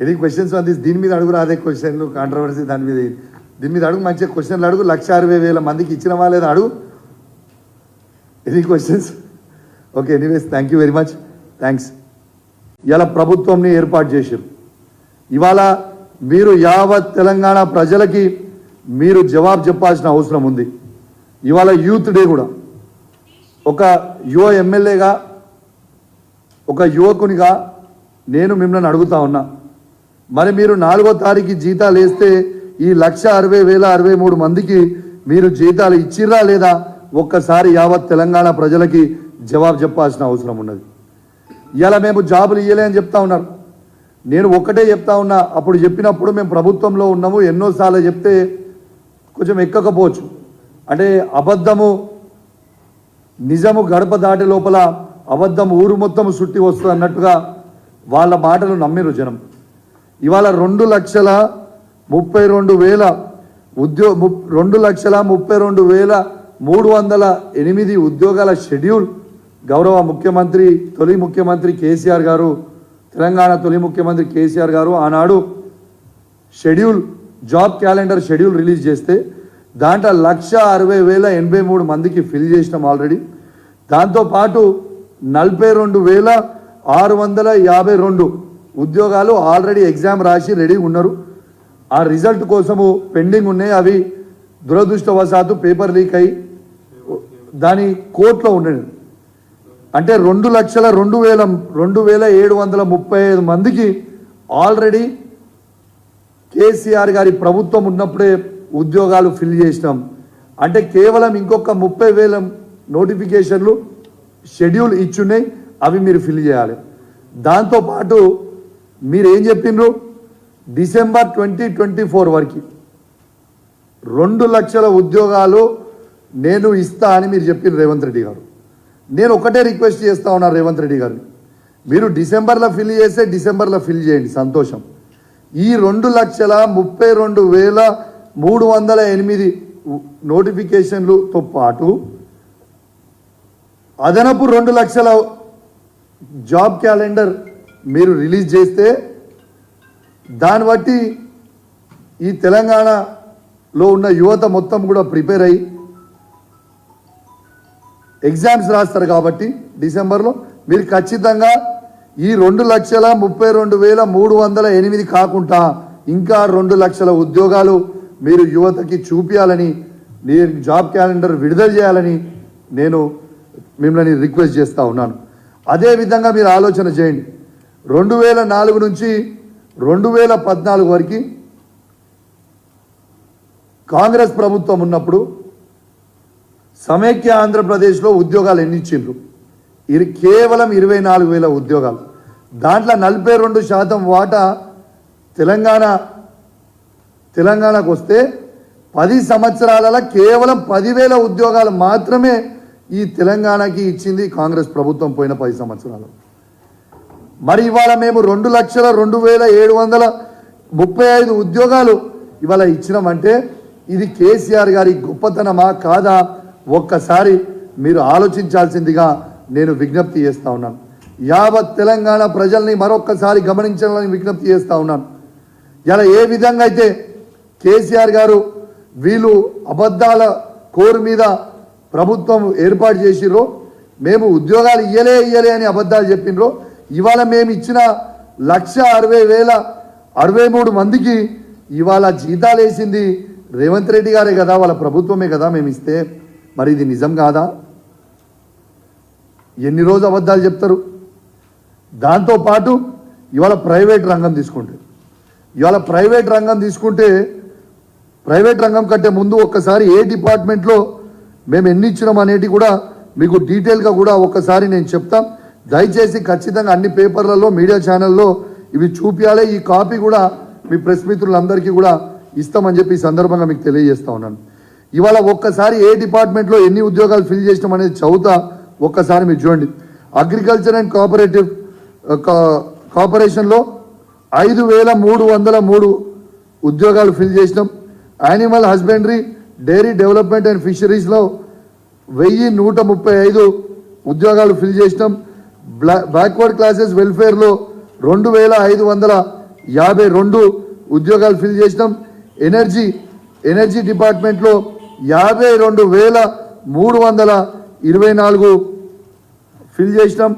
Any questions on this? దీని మీద అడుగురా, అదే క్వశ్చన్లు కాంట్రవర్సీ దాని మీద, దీని మీద అడుగు, మంచిగా క్వశ్చన్లు అడుగు. 1,60,000 మందికి ఇచ్చినవా లేదా అడుగు. Any questions? Okay, anyways thank you very much, thanks. ఇలా ప్రభుత్వంని ఏర్పాటు చేశారు. ఇవాళ మీరు యావత్ తెలంగాణ ప్రజలకి మీరు జవాబు చెప్పాల్సిన అవసరం ఉంది. ఇవాళ యూత్ డే కూడా. ఒక యువ ఎమ్మెల్యేగా, ఒక యువకునిగా నేను మిమ్మల్ని అడుగుతా ఉన్నా, మరి మీరు 4వ తారీఖు జీతాలు వేస్తే ఈ 1,60,063 మందికి మీరు జీతాలు ఇచ్చిర్రా లేదా ఒక్కసారి యావత్ తెలంగాణ ప్రజలకి జవాబు చెప్పాల్సిన అవసరం ఉన్నది. ఇలా మేము జాబులు ఇవ్వలే అని చెప్తా ఉన్నారు. నేను ఒక్కటే చెప్తా ఉన్నా, అప్పుడు చెప్పినప్పుడు మేము ప్రభుత్వంలో ఉన్నాము, ఎన్నోసార్లు చెప్తే కొంచెం ఎక్కకపోవచ్చు. అంటే అబద్ధము నిజము గడప దాటి లోపల అబద్ధం ఊరు మొత్తం చుట్టి వస్తుంది అన్నట్టుగా వాళ్ళ మాటలు నమ్మిరు జనం. ఇవాళ 2,32,000 2,32,308 ఉద్యోగాల షెడ్యూల్ గౌరవ ముఖ్యమంత్రి, తొలి ముఖ్యమంత్రి కేసీఆర్ గారు, తెలంగాణ తొలి ముఖ్యమంత్రి కేసీఆర్ గారు ఆనాడు schedule, job calendar schedule release చేస్తే దాంట్లో 1,60,083 మందికి ఫిల్ చేసినాం ఆల్రెడీ. దాంతోపాటు 42,652 ఉద్యోగాలు ఆల్రెడీ ఎగ్జామ్ రాసి రెడీ ఉన్నారు. ఆ రిజల్ట్ కోసము పెండింగ్ ఉన్నాయి. అవి దురదృష్టవశాత్తు పేపర్ లీక్ అయ్యి దాని కోర్టులో ఉండేది. అంటే 2,02,735 మందికి ఆల్రెడీ కేసీఆర్ గారి ప్రభుత్వం ఉన్నప్పుడే ఉద్యోగాలు ఫిల్ చేసినాం. అంటే కేవలం ఇంకొక 30,000 నోటిఫికేషన్లు షెడ్యూల్ ఇచ్చున్నాయి, అవి మీరు ఫిల్ చేయాలి. దాంతోపాటు మీరు ఏం చెప్పిండ్రు, డిసెంబర్ 2024 వరకు 2 లక్షల ఉద్యోగాలు నేను ఇస్తా అని మీరు చెప్పిండ్రు రేవంత్ రెడ్డి గారు. నేను ఒకటే రిక్వెస్ట్ చేస్తా ఉన్నా రేవంత్ రెడ్డి గారిని, మీరు డిసెంబర్లో ఫిల్ చేస్తే డిసెంబర్లో ఫిల్ చేయండి, సంతోషం. ఈ 2,32,308 నోటిఫికేషన్లతో పాటు అదనపు 2 లక్షల జాబ్ క్యాలెండర్ మీరు రిలీజ్ చేస్తే దాన్ని బట్టి ఈ తెలంగాణలో ఉన్న యువత మొత్తం కూడా ప్రిపేర్ అయ్యి ఎగ్జామ్స్ రాస్తారు. కాబట్టి డిసెంబర్లో మీరు ఖచ్చితంగా ఈ 2,32,308 కాకుండా ఇంకా 2 లక్షల ఉద్యోగాలు మీరు యువతకి చూపించాలని, నేను జాబ్ క్యాలెండర్ విడుదల చేయాలని నేను మిమ్మల్ని రిక్వెస్ట్ చేస్తూ ఉన్నాను. అదేవిధంగా మీరు ఆలోచన చేయండి, 2004 నుంచి 2014 వరకు కాంగ్రెస్ ప్రభుత్వం ఉన్నప్పుడు సమైక్య ఆంధ్రప్రదేశ్లో ఉద్యోగాలు ఎన్ని ఇచ్చిండ్రు? ఇది కేవలం 24,000 ఉద్యోగాలు. దాంట్లో 42% వాటా తెలంగాణకు వస్తే 10 సంవత్సరాలలో కేవలం 10,000 ఉద్యోగాలు మాత్రమే ఈ తెలంగాణకి ఇచ్చింది కాంగ్రెస్ ప్రభుత్వం పోయిన 10 సంవత్సరాలు. మరి ఇవాళ మేము 2,02,735 ఉద్యోగాలు ఇవాళ ఇచ్చినామంటే ఇది కేసీఆర్ గారి గొప్పతనమా కాదా ఒక్కసారి మీరు ఆలోచించాల్సిందిగా నేను విజ్ఞప్తి చేస్తూ ఉన్నాను. యావత్ తెలంగాణ ప్రజల్ని మరొక్కసారి గమనించాలని విజ్ఞప్తి చేస్తూ ఉన్నాను. ఇలా ఏ విధంగా అయితే కేసీఆర్ గారు వీళ్ళు అబద్ధాల కోరు మీద ప్రభుత్వం ఏర్పాటు చేసిర్రో, మేము ఉద్యోగాలు ఇయ్యలే అని అబద్ధాలు చెప్పినరో, ఇవాళ మేము ఇచ్చిన 1,60,063 మందికి ఇవాళ జీతాలు వేసింది రేవంత్ రెడ్డి గారే కదా, వాళ్ళ ప్రభుత్వమే కదా మేము ఇస్తే. మరి ఇది నిజం కాదా? ఎన్ని రోజు అబద్ధాలు చెప్తారు? దాంతోపాటు ఇవాళ ప్రైవేట్ రంగం తీసుకుంటే ప్రైవేట్ రంగం కంటే ముందు ఒక్కసారి ఏ డిపార్ట్మెంట్లో మేము ఎన్ని ఇచ్చినాం అనేది కూడా మీకు డీటెయిల్గా కూడా ఒక్కసారి నేను చెప్తాం. దయచేసి ఖచ్చితంగా అన్ని పేపర్లలో, మీడియా ఛానల్లో ఇవి చూపించాలి. ఈ కాపీ కూడా మీ ప్రెస్ మిత్రులందరికీ కూడా ఇస్తామని చెప్పి ఈ సందర్భంగా మీకు తెలియజేస్తా ఉన్నాను. ఇవాళ ఒక్కసారి ఏ డిపార్ట్మెంట్లో ఎన్ని ఉద్యోగాలు ఫిల్ చేసినాం అనేది చదువుతా, ఒక్కసారి మీరు చూడండి. అగ్రికల్చర్ అండ్ కార్పొరేషన్లో 5,303 ఉద్యోగాలు ఫిల్ చేసినాం. Animal husbandry, dairy development and ఫిషరీస్లో 1,135 ఉద్యోగాలు ఫిల్ చేసినాం. బ్యాక్వర్డ్ క్లాసెస్ వెల్ఫేర్లో 2,500 52 ఉద్యోగాలు ఫిల్ చేసినాం. ఎనర్జీ డిపార్ట్మెంట్లో 52,324 ఫిల్ చేసినాం.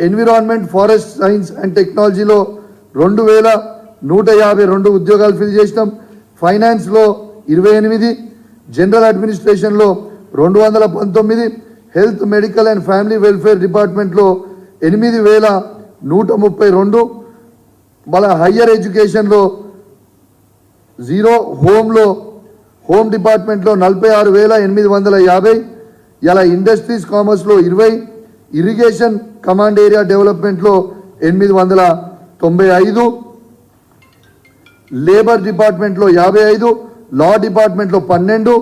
ఎన్విరాన్మెంట్ ఫారెస్ట్ సైన్స్ అండ్ టెక్నాలజీలో 2,152 ఉద్యోగాలు ఫిల్ చేసినాం. ఫైనాన్స్లో 28, జనరల్ అడ్మినిస్ట్రేషన్లో 219, health medical and family welfare డిపార్ట్మెంట్లో 8,132, మళ్ళీ హయ్యర్ ఎడ్యుకేషన్లో 0, హోమ్ డిపార్ట్మెంట్లో 46,850, ఇలా ఇండస్ట్రీస్ కామర్స్లో 20, ఇరిగేషన్ కమాండ్ ఏరియా డెవలప్మెంట్లో 895, లేబర్ డిపార్ట్మెంట్లో 55, లా డిపార్ట్మెంట్లో 12,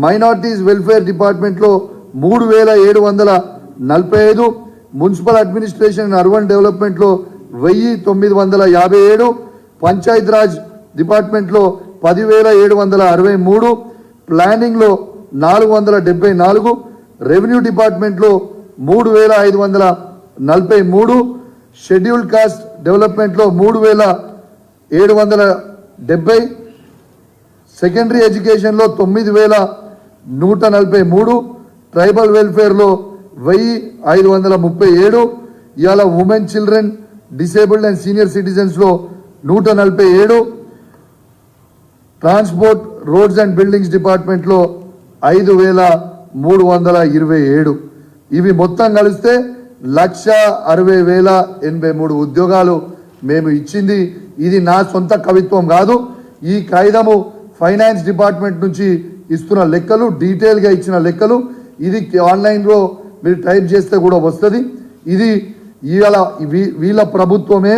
మైనారిటీస్ వెల్ఫేర్ డిపార్ట్మెంట్లో 3,745, మున్సిపల్ అడ్మినిస్ట్రేషన్ అండ్ అర్బన్ డెవలప్మెంట్లో 1,957, పంచాయత్ రాజ్ డిపార్ట్మెంట్లో 10,763, ప్లానింగ్లో 474, రెవెన్యూ డిపార్ట్మెంట్లో 3,543, షెడ్యూల్డ్ కాస్ట్ డెవలప్మెంట్లో 3,770, సెకండరీ ఎడ్యుకేషన్లో 9,143, ట్రైబల్ వెల్ఫేర్లో 1,537, ఇవాళ women children disabled and senior సిటిజన్స్లో 147, ట్రాన్స్పోర్ట్ రోడ్స్ అండ్ బిల్డింగ్స్ డిపార్ట్మెంట్లో 5,327. ఇవి మొత్తం కలిస్తే 1,60,083 ఉద్యోగాలు మేము ఇచ్చింది. ఇది నా సొంత కవిత్వం కాదు. ఈ కాయిదము ఫైనాన్స్ డిపార్ట్మెంట్ నుంచి ఇస్తున్న లెక్కలు, డీటెయిల్గా ఇచ్చిన లెక్కలు. ఇది ఆన్లైన్లో మీరు టైప్ చేస్తే కూడా వస్తుంది. ఇది ఇవాళ వీళ్ళ ప్రభుత్వమే,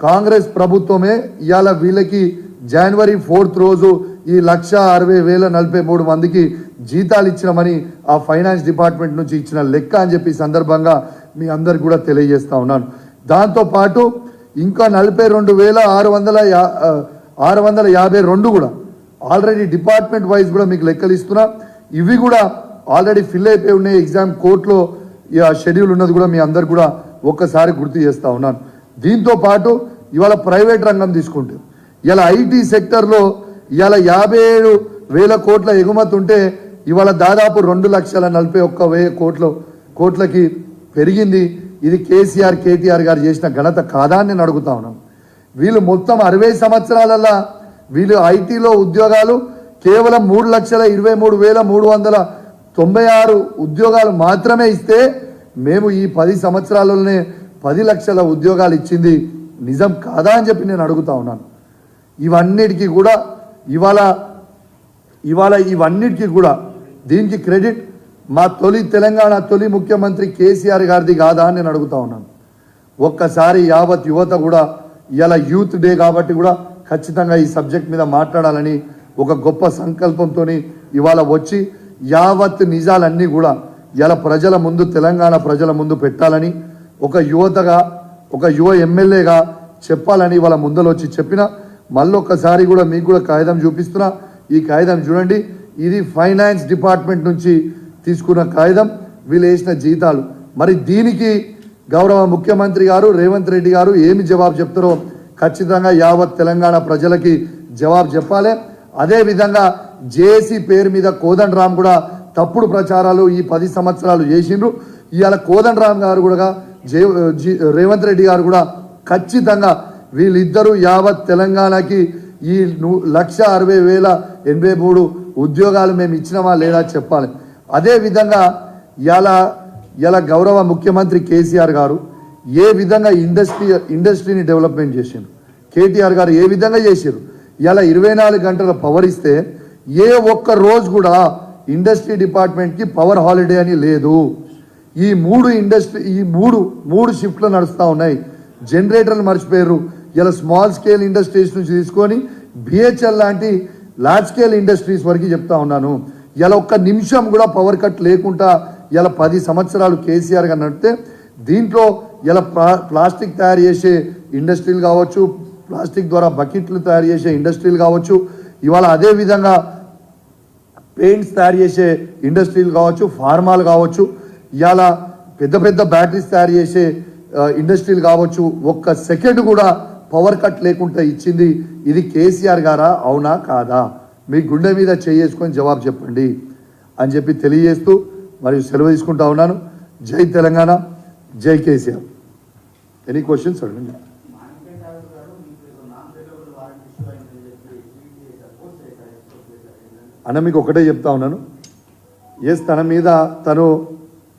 కాంగ్రెస్ ప్రభుత్వమే ఇవాళ వీళ్ళకి జనవరి 4th రోజు ఈ 1,60,043 మందికి జీతాలు ఇచ్చినామని ఆ ఫైనాన్స్ డిపార్ట్మెంట్ నుంచి ఇచ్చిన లెక్క అని చెప్పి సందర్భంగా మీ అందరికి కూడా తెలియజేస్తా ఉన్నాను. దాంతోపాటు ఇంకా 42,652 కూడా ఆల్రెడీ డిపార్ట్మెంట్ వైజ్ కూడా మీకు లెక్కలు ఇస్తున్నా. ఇవి కూడా ఆల్రెడీ ఫిల్ అయిపోయి ఉన్నాయి. ఎగ్జామ్ కోర్టులో షెడ్యూల్ ఉన్నది కూడా మీ అందరు కూడా ఒక్కసారి గుర్తు చేస్తూ ఉన్నాను. దీంతో పాటు ఇవాళ ప్రైవేట్ రంగం తీసుకుంటే ఇవాళ ఐటీ సెక్టర్లో ఇవాళ 57,000 కోట్ల ఎగుమతి ఉంటే ఇవాళ దాదాపు 2,41,000 కోట్లకి పెరిగింది. ఇది కేటీఆర్ గారు చేసిన ఘనత కాదా అని నేను అడుగుతా ఉన్నాను. వీళ్ళు మొత్తం 60 సంవత్సరాలల్లా వీళ్ళు ఐటీలో ఉద్యోగాలు కేవలం 3,23,396 ఉద్యోగాలు మాత్రమే ఇస్తే మేము ఈ 10 సంవత్సరాలలోనే 10 లక్షల ఉద్యోగాలు ఇచ్చింది నిజం కాదా అని చెప్పి నేను అడుగుతా ఉన్నాను. ఇవన్నిటికీ కూడా ఇవాళ ఇవన్నిటికీ కూడా దీనికి క్రెడిట్ మా తెలంగాణ తొలి ముఖ్యమంత్రి కేసీఆర్ గారిది కాదా అని నేను అడుగుతా ఉన్నాను. ఒక్కసారి యావత్ యువత కూడా ఇవాళ యూత్ డే కాబట్టి కూడా ఖచ్చితంగా ఈ సబ్జెక్ట్ మీద మాట్లాడాలని ఒక గొప్ప సంకల్పంతో ఇవాళ వచ్చి యావత్ నిజాలన్నీ కూడా ఇలా ప్రజల ముందు, తెలంగాణ ప్రజల ముందు పెట్టాలని ఒక యువతగా, ఒక యువ ఎమ్మెల్యేగా చెప్పాలని వాళ్ళ ముందర వచ్చి చెప్పిన. మళ్ళొక్కసారి కూడా మీకు కూడా కాగితం చూపిస్తున్నా. ఈ కాగితం చూడండి. ఇది ఫైనాన్స్ డిపార్ట్మెంట్ నుంచి తీసుకున్న కాగితం, వీళ్ళు వేసిన జీతాలు. మరి దీనికి గౌరవ ముఖ్యమంత్రి గారు రేవంత్ రెడ్డి గారు ఏమి జవాబు చెప్తారో ఖచ్చితంగా యావత్ తెలంగాణ ప్రజలకి జవాబు చెప్పాలి. అదేవిధంగా జేఏసీ పేరు మీద కోదండరామ్ కూడా తప్పుడు ప్రచారాలు ఈ 10 సంవత్సరాలు చేసిండ్రు. ఇవాళ కోదండరామ్ గారు కూడా రేవంత్ రెడ్డి గారు కూడా ఖచ్చితంగా వీళ్ళిద్దరూ యావత్ తెలంగాణకి ఈ 1,60,083 ఉద్యోగాలు మేము ఇచ్చినామా లేదా చెప్పాలి. అదేవిధంగా ఇలా గౌరవ ముఖ్యమంత్రి కేసీఆర్ గారు ఏ విధంగా ఇండస్ట్రీని డెవలప్మెంట్ చేసిండ్రు, కేటీఆర్ గారు ఏ విధంగా చేసారు. ఇలా 24 గంటల పవర్ ఇస్తే ఏ ఒక్క రోజు కూడా ఇండస్ట్రీ డిపార్ట్మెంట్కి పవర్ హాలిడే అని లేదు. ఈ మూడు షిఫ్ట్లు నడుస్తూ ఉన్నాయి. జనరేటర్లు మర్చిపోయారు. ఇలా స్మాల్ స్కేల్ ఇండస్ట్రీస్ నుంచి తీసుకొని బిహెచ్ఎల్ లాంటి లార్జ్ స్కేల్ ఇండస్ట్రీస్ వరకు చెప్తా ఉన్నాను. ఇలా ఒక్క నిమిషం కూడా పవర్ కట్ లేకుండా ఇలా 10 సంవత్సరాలు కేసీఆర్ గారు నడితే దీంట్లో ఇలా ప్లాస్టిక్ తయారు చేసే ఇండస్ట్రీలు కావచ్చు, ప్లాస్టిక్ ద్వారా బకెట్లు తయారు చేసే ఇండస్ట్రీలు కావచ్చు, ఇవాళ అదేవిధంగా పెయింట్స్ తయారు చేసే ఇండస్ట్రీలు కావచ్చు, ఫార్మాలు కావచ్చు, ఇవాళ పెద్ద పెద్ద బ్యాటరీస్ తయారు చేసే ఇండస్ట్రీలు కావచ్చు. ఒక్క సెకండ్ కూడా పవర్ కట్ లేకుండా ఇచ్చింది ఇది కేసీఆర్ గారా అవునా కాదా మీ గుండె మీద చేసుకొని జవాబు చెప్పండి అని చెప్పి తెలియజేస్తూ మరియు సెలవు తీసుకుంటా ఉన్నాను. జై తెలంగాణ, జై కేసీఆర్. ఎనీ క్వశ్చన్స్ అడగండి. అన్న మీకు ఒకటే చెప్తా ఉన్నాను, ఎస్ తను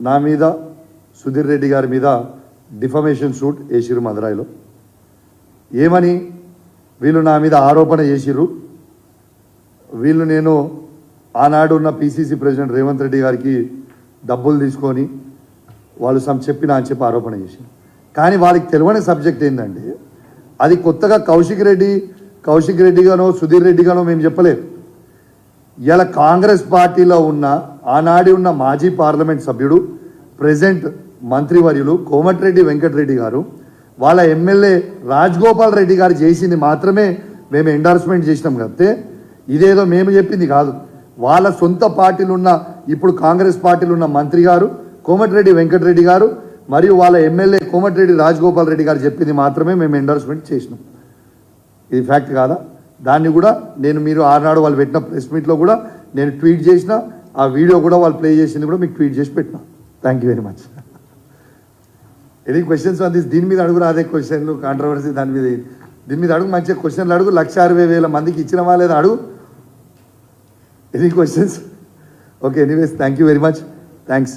నా మీద సుధీర్ రెడ్డి గారి మీద డిఫమేషన్ సూట్ వేసిర్రు మదురాయిలో. ఏమని వీళ్ళు నా మీద ఆరోపణ చేసిర్రు, వీళ్ళు నేను ఆనాడు ఉన్న పిసిసి ప్రెసిడెంట్ రేవంత్ రెడ్డి గారికి డబ్బులు తీసుకొని వాళ్ళు చెప్పిన అని చెప్పి ఆరోపణ చేసి, కానీ వాళ్ళకి తెలియని సబ్జెక్ట్ ఏంటంటే అది కొత్తగా కౌశిక్ రెడ్డి గానో సుధీర్ రెడ్డి గానో మేము చెప్పలేదు. ఇలా కాంగ్రెస్ పార్టీలో ఉన్న ఆనాడి ఉన్న మాజీ పార్లమెంట్ సభ్యుడు ప్రెజెంట్ మంత్రివర్యులు కోమటిరెడ్డి వెంకటరెడ్డి గారు వాళ్ళ ఎమ్మెల్యే రాజగోపాల్ రెడ్డి గారు చేసింది మాత్రమే మేము ఎండార్స్మెంట్ చేసినాం కాబట్టి ఇదేదో మేము చెప్పింది కాదు. వాళ్ళ సొంత పార్టీలు ఉన్న ఇప్పుడు కాంగ్రెస్ పార్టీలు ఉన్న మంత్రి గారు కోమటిరెడ్డి వెంకటరెడ్డి గారు మరియు వాళ్ళ ఎమ్మెల్యే కోమటిరెడ్డి రాజగోపాల్ రెడ్డి గారు చెప్పింది మాత్రమే మేము ఎండార్స్మెంట్ చేసినాం. ఇది ఫ్యాక్ట్ కాదా? దాన్ని కూడా నేను మీరు ఆనాడు వాళ్ళు పెట్టిన ప్రెస్ మీట్లో కూడా నేను ట్వీట్ చేసిన, ఆ వీడియో కూడా వాళ్ళు ప్లే చేసింది కూడా మీకు ట్వీట్ చేసి పెట్టిన. Thank you very much. Any questions on this? దీని మీద అడుగురా, అదే క్వశ్చన్లు కాంట్రవర్సీ దీని మీద అడుగు, మంచిగా క్వశ్చన్లు అడుగు. 1,60,000 మందికి ఇచ్చిన వాళ్ళేదా అడుగు. Any questions? Okay, anyways thank you very much. Thanks.